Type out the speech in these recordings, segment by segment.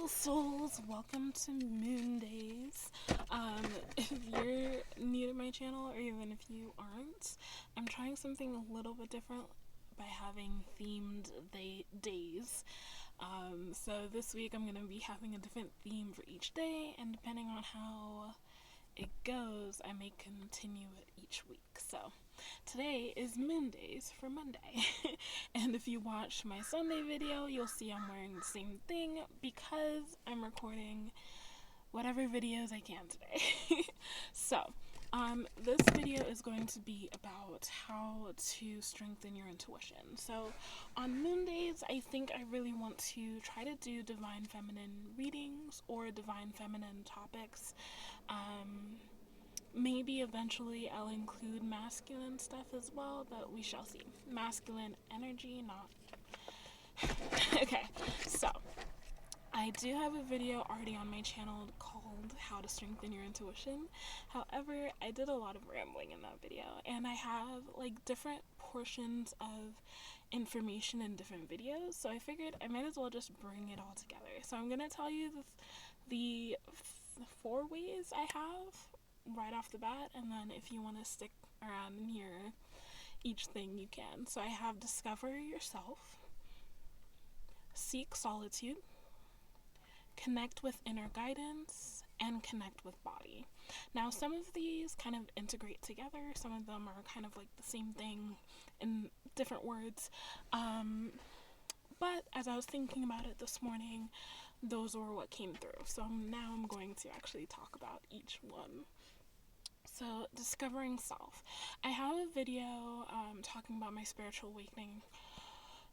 beautiful souls, welcome to Moon Days. If you're new to my channel, or even if you aren't, I'm trying something a little bit different by having themed days. So this week I'm going to be having a different theme for each day, and depending on how it goes, I may continue it each week. So today is Moon Days for Monday. And if you watch my Sunday video, you'll see I'm wearing the same thing because I'm recording whatever videos I can today. So this video is going to be about how to strengthen your intuition. So on Moon Days, I think I really want to try to do divine feminine readings or divine feminine topics. Maybe eventually I'll include masculine stuff as well, but we shall see. Masculine energy, not... Okay, so I do have a video already on my channel called How to Strengthen Your Intuition. However, I did a lot of rambling in that video, and I have like different portions of information in different videos, so I figured I might as well just bring it all together. So I'm gonna tell you the 4 ways I have right off the bat, and then if you want to stick around and hear each thing, you can. So I have discover yourself, seek solitude, connect with inner guidance, and connect with body. Now some of these kind of integrate together, some of them are kind of like the same thing in different words, but as I was thinking about it this morning, those were what came through. So now I'm going to actually talk about each one. So, discovering self. I have a video talking about my spiritual awakening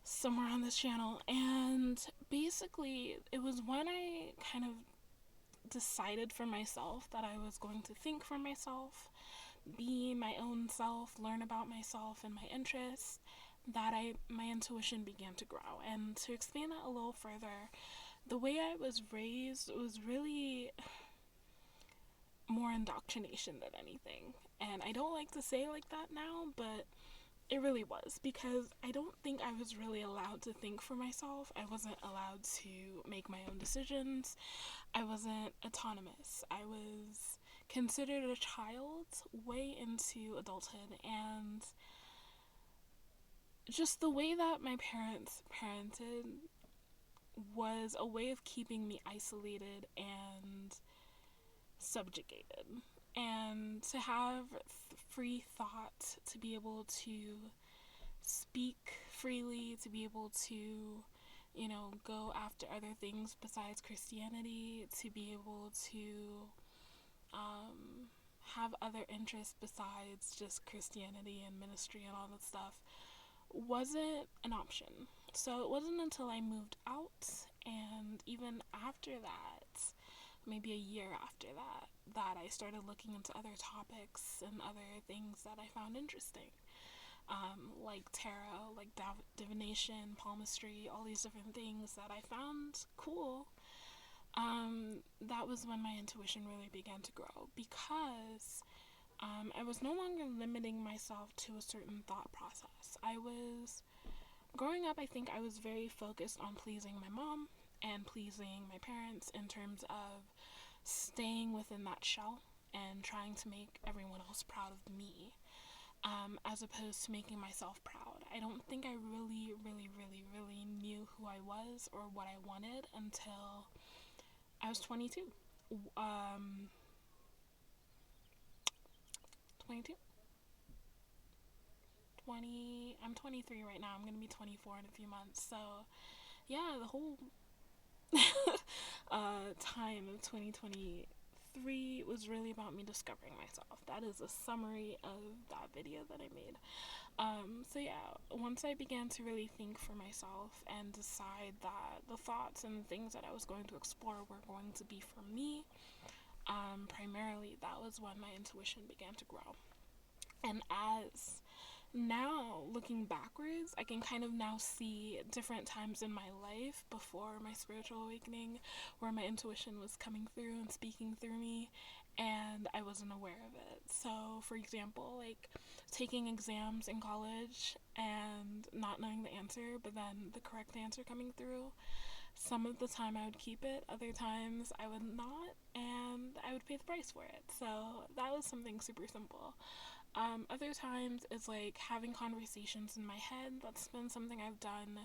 somewhere on this channel, and basically it was when I kind of decided for myself that I was going to think for myself, be my own self, learn about myself and my interests, that my intuition began to grow. And to explain that a little further, the way I was raised was really more indoctrination than anything. And I don't like to say it like that now, but it really was, because I don't think I was really allowed to think for myself. I wasn't allowed to make my own decisions. I wasn't autonomous. I was considered a child way into adulthood, and just the way that my parents parented was a way of keeping me isolated and subjugated. And to have free thought, to be able to speak freely, to be able to, go after other things besides Christianity, to be able to have other interests besides just Christianity and ministry and all that stuff, wasn't an option. So it wasn't until I moved out, and even after that, maybe a year after that I started looking into other topics and other things that I found interesting, like tarot, like divination, palmistry, all these different things that I found cool. That was when my intuition really began to grow, because I was no longer limiting myself to a certain thought process. Growing up, I think I was very focused on pleasing my mom and pleasing my parents in terms of staying within that shell and trying to make everyone else proud of me, as opposed to making myself proud. I don't think I really knew who I was or what I wanted until I was 22. 22? I'm 23 right now. I'm going to be 24 in a few months. So, yeah, the whole time of 2023 was really about me discovering myself. That is a summary of that video that I made. So yeah, once I began to really think for myself and decide that the thoughts and things that I was going to explore were going to be for me, primarily, that was when my intuition began to grow. And as now, looking backwards, I can kind of now see different times in my life before my spiritual awakening where my intuition was coming through and speaking through me, and I wasn't aware of it. So, for example, like taking exams in college and not knowing the answer, but then the correct answer coming through. some of the time I would keep it, other times I would not, and I would pay the price for it. So that was something super simple. Other times it's like having conversations in my head. That's been something I've done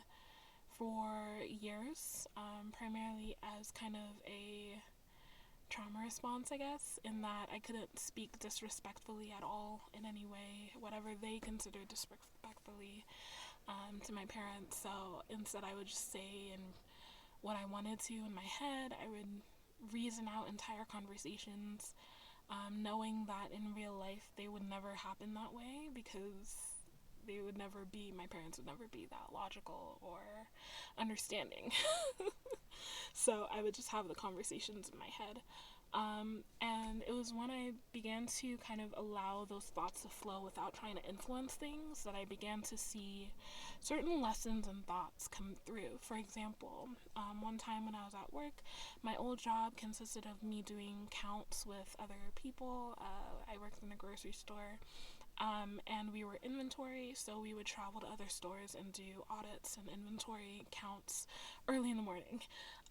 for years, primarily as kind of a trauma response, I guess, in that I couldn't speak disrespectfully at all in any way, whatever they considered disrespectfully, to my parents. So instead I would just say and what I wanted to in my head. I would reason out entire conversations, knowing that in real life they would never happen that way, because they would never be, my parents would never be that logical or understanding. So I would just have the conversations in my head. And it was when I began to kind of allow those thoughts to flow without trying to influence things that I began to see certain lessons and thoughts come through. For example, one time when I was at work, my old job consisted of me doing counts with other people. I worked in a grocery store. And we were inventory, so we would travel to other stores and do audits and inventory counts early in the morning.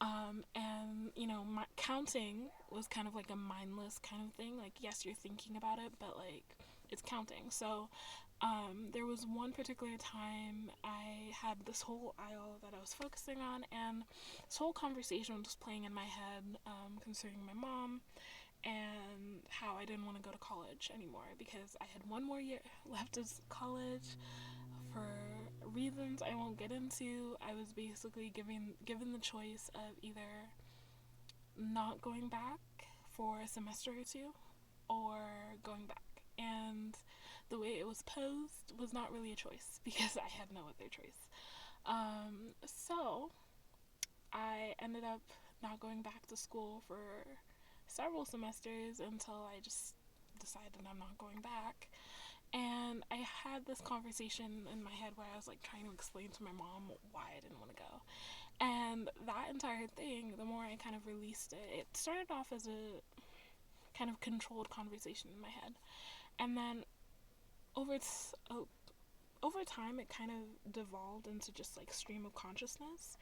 And, my counting was kind of like a mindless kind of thing. Like, yes, you're thinking about it, but, like, it's counting. So, there was one particular time I had this whole aisle that I was focusing on, and this whole conversation was playing in my head, concerning my mom and how I didn't want to go to college anymore because I had one more year left of college. For reasons I won't get into, I was basically given the choice of either not going back for a semester or two or going back. And the way it was posed was not really a choice because I had no other choice. So I ended up not going back to school for several semesters until I just decided I'm not going back. And I had this conversation in my head where I was like trying to explain to my mom why I didn't want to go. And that entire thing, the more I kind of released it, it started off as a kind of controlled conversation in my head. And then over time, it kind of devolved into just like stream of consciousness.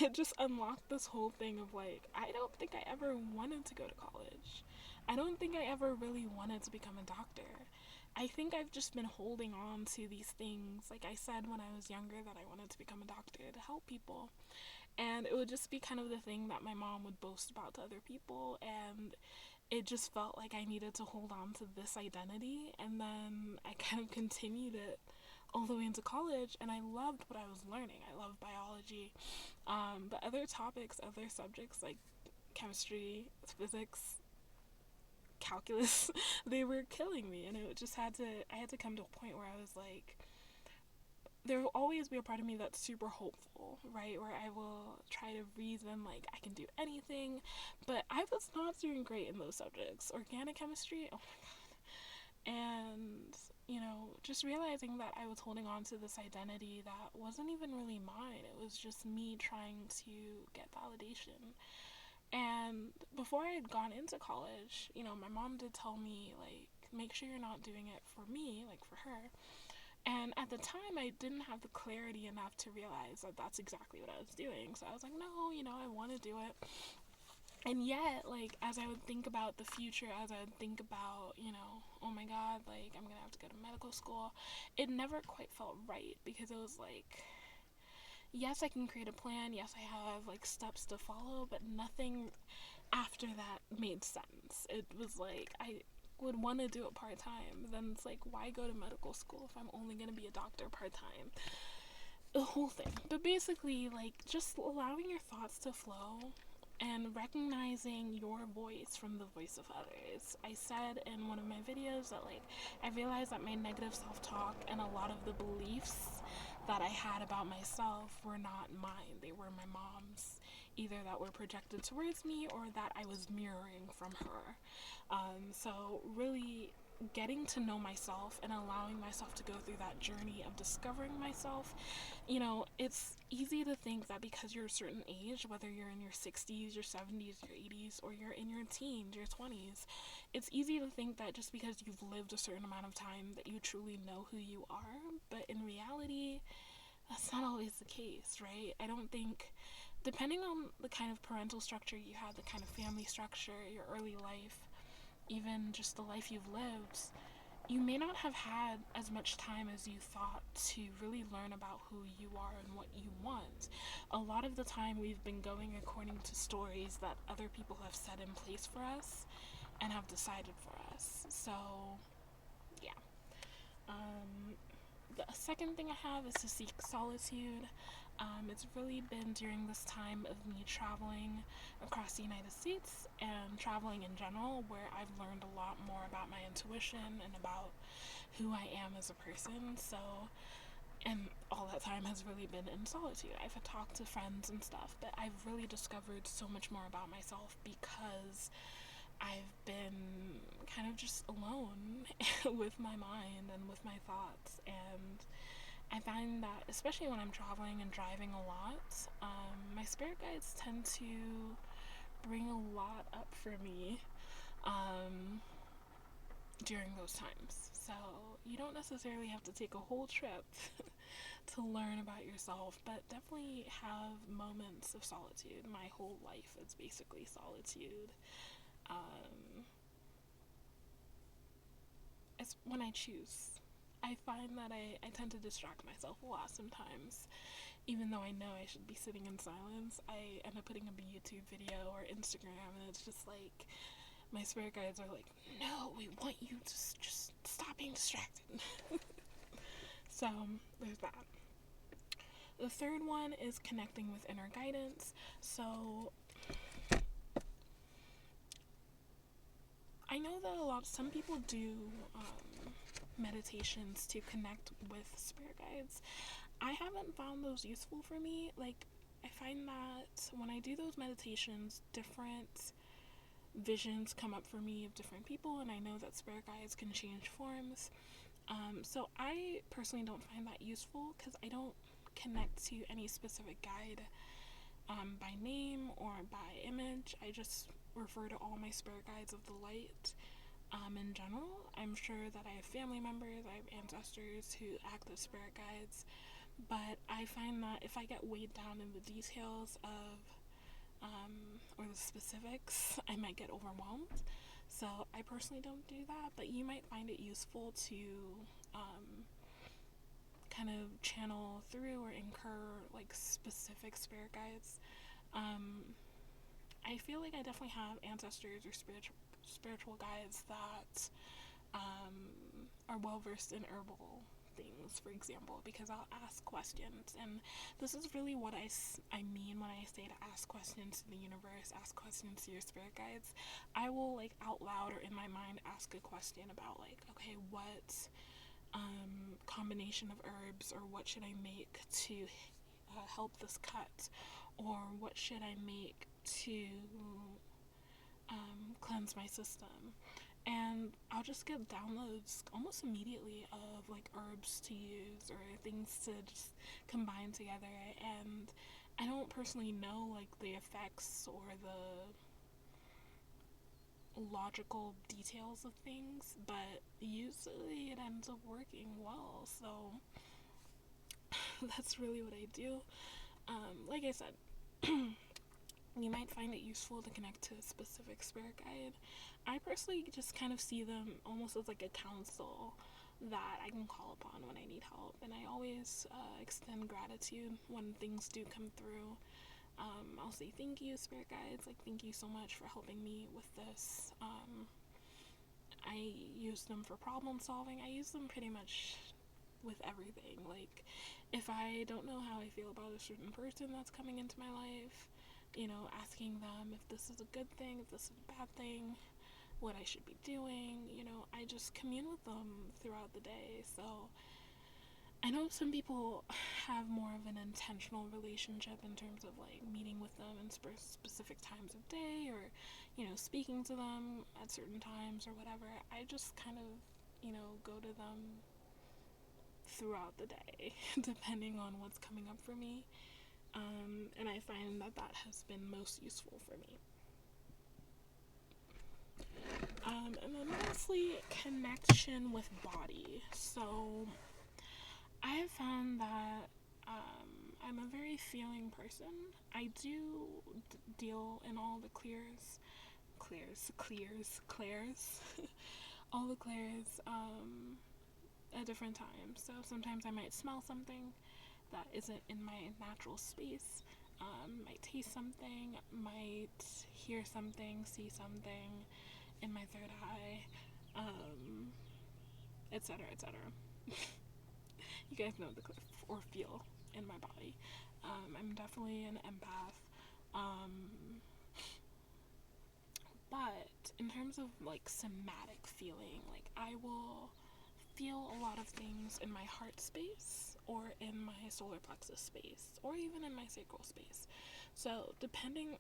It just unlocked this whole thing of like, I don't think I ever wanted to go to college. I don't think I ever really wanted to become a doctor. I think I've just been holding on to these things. Like I said when I was younger that I wanted to become a doctor to help people. And it would just be kind of the thing that my mom would boast about to other people. And it just felt like I needed to hold on to this identity. And then I kind of continued it all the way into college, and I loved what I was learning. I loved biology, but other topics, other subjects like chemistry, physics, calculus, they were killing me, and I had to come to a point where I was like, there will always be a part of me that's super hopeful, right, where I will try to reason like I can do anything, but I was not doing great in those subjects. Organic chemistry, oh my god. And just realizing that I was holding on to this identity that wasn't even really mine. It was just me trying to get validation. And before I had gone into college, my mom did tell me, like, make sure you're not doing it for me, like for her. And at the time, I didn't have the clarity enough to realize that that's exactly what I was doing. So I was like, no, I want to do it. And yet, like, as I would think about the future, as I would think about, oh my god, like, I'm gonna have to go to medical school, it never quite felt right, because it was like, yes, I can create a plan, yes, I have, like, steps to follow, but nothing after that made sense. It was like, I would want to do it part-time, but then it's like, why go to medical school if I'm only gonna be a doctor part-time? The whole thing. But basically, like, just allowing your thoughts to flow and recognizing your voice from the voice of others. I said in one of my videos that, like, I realized that my negative self-talk and a lot of the beliefs that I had about myself were not mine. They were my mom's, either that were projected towards me or that I was mirroring from her. So really getting to know myself and allowing myself to go through that journey of discovering myself. It's easy to think that because you're a certain age, whether you're in your 60s, your 70s, your 80s, or you're in your teens, your 20s, it's easy to think that just because you've lived a certain amount of time that you truly know who you are, but in reality, that's not always the case, right? I don't think depending on the kind of parental structure you had, the kind of family structure, your early life, even just the life you've lived, you may not have had as much time as you thought to really learn about who you are and what you want. A lot of the time we've been going according to stories that other people have set in place for us and have decided for us. So, yeah. The second thing I have is to seek solitude. It's really been during this time of me traveling across the United States and traveling in general where I've learned a lot more about my intuition and about who I am as a person. So, and all that time has really been in solitude. I've talked to friends and stuff, but I've really discovered so much more about myself because I've been kind of just alone with my mind and with my thoughts. And I find that, especially when I'm traveling and driving a lot, my spirit guides tend to bring a lot up for me during those times. So you don't necessarily have to take a whole trip to learn about yourself, but definitely have moments of solitude. My whole life is basically solitude. It's when I choose. I find that I tend to distract myself a lot sometimes. Even though I know I should be sitting in silence, I end up putting up a YouTube video or Instagram, and it's just like, my spirit guides are like, no, we want you to just stop being distracted. So, there's that. The third one is connecting with inner guidance. So, I know that some people do meditations to connect with spirit guides. I haven't found those useful for me. Like, I find that when I do those meditations, different visions come up for me of different people, and I know that spirit guides can change forms. So I personally don't find that useful because I don't connect to any specific guide by name or by image. I just refer to all my spirit guides of the light. In general, I'm sure that I have family members, I have ancestors who act as spirit guides, but I find that if I get weighed down in the details of or the specifics, I might get overwhelmed. So I personally don't do that, but you might find it useful to kind of channel through or incur like specific spirit guides. I feel like I definitely have ancestors or spiritual guides that are well versed in herbal things, for example, because I'll ask questions, and this is really what I mean when I say to ask questions to the universe, ask questions to your spirit guides. I will like out loud or in my mind ask a question about like, okay, what combination of herbs or what should I make to help this cut, or what should I make to cleanse my system. And I'll just get downloads almost immediately of like herbs to use or things to just combine together. And I don't personally know like the effects or the logical details of things, but usually it ends up working well. So that's really what I do. Like I said, you might find it useful to connect to a specific spirit guide. I personally just kind of see them almost as like a counsel that I can call upon when I need help, and I always extend gratitude when things do come through. I'll say thank you, spirit guides, like thank you so much for helping me with this. I use them for problem solving. I use them pretty much with everything. Like, if I don't know how I feel about a certain person that's coming into my life, asking them if this is a good thing, if this is a bad thing, what I should be doing, I just commune with them throughout the day. So I know some people have more of an intentional relationship in terms of like meeting with them in specific times of day, or speaking to them at certain times or whatever. I just kind of go to them throughout the day depending on what's coming up for me. And I find that has been most useful for me. And then lastly, connection with body. So I have found that I'm a very feeling person. I do deal in all the clairs, all the clairs, at different times. So sometimes I might smell something that isn't in my natural space, might taste something, might hear something, see something in my third eye, etc., etc. You guys know the cliff or feel in my body. I'm definitely an empath. But in terms of like somatic feeling, like I will feel a lot of things in my heart space or in my solar plexus space or even in my sacral space. So depending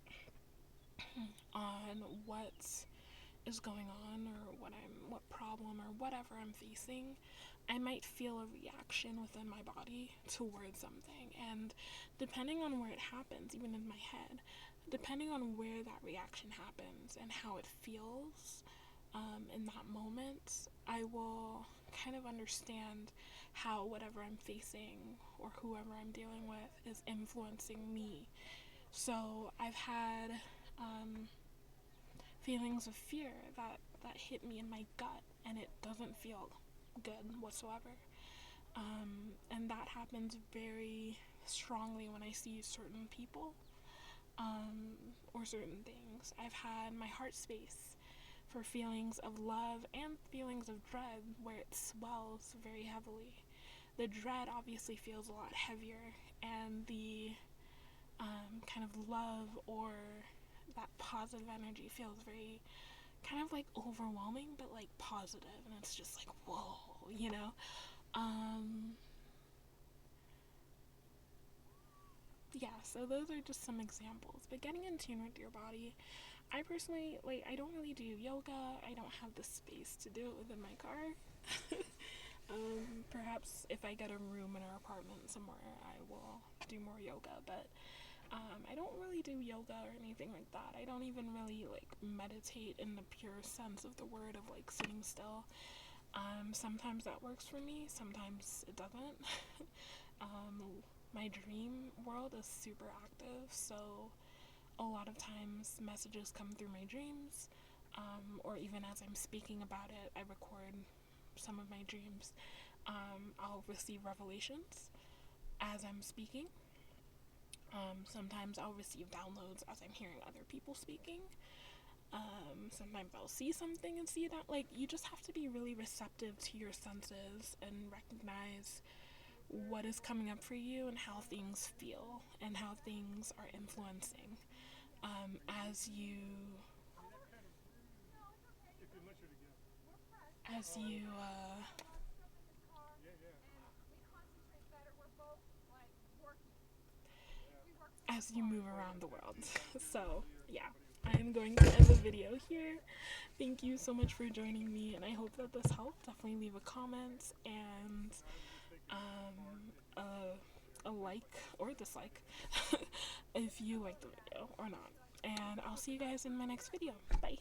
on what is going on or what problem or whatever I'm facing, I might feel a reaction within my body towards something. And depending on where it happens, even in my head, depending on where that reaction happens and how it feels in that moment, I will kind of understand how whatever I'm facing or whoever I'm dealing with is influencing me. So I've had feelings of fear that hit me in my gut, and it doesn't feel good whatsoever. And that happens very strongly when I see certain people or certain things. I've had my heart space for feelings of love and feelings of dread where it swells very heavily. The dread obviously feels a lot heavier, and the kind of love or that positive energy feels very kind of like overwhelming, but like positive, and it's just like whoa, you know. Yeah, so those are just some examples. But getting in tune with your body, I personally, like, I don't really do yoga. I don't have the space to do it within my car. Perhaps if I get a room in an apartment somewhere, I will do more yoga, but I don't really do yoga or anything like that. I don't even really, like, meditate in the pure sense of the word of, like, sitting still. Sometimes that works for me, sometimes it doesn't. My dream world is super active, so a lot of times messages come through my dreams, or even as I'm speaking about it, I record some of my dreams. I'll receive revelations as I'm speaking. Sometimes I'll receive downloads as I'm hearing other people speaking. Sometimes I'll see something and see that, like, you just have to be really receptive to your senses and recognize what is coming up for you and how things feel and how things are influencing as you as you as you move around the world. So yeah, I'm going to end the video here. Thank you so much for joining me, and I hope that this helped. Definitely leave a comment and a like or dislike if you like the video or not. And I'll see you guys in my next video. Bye.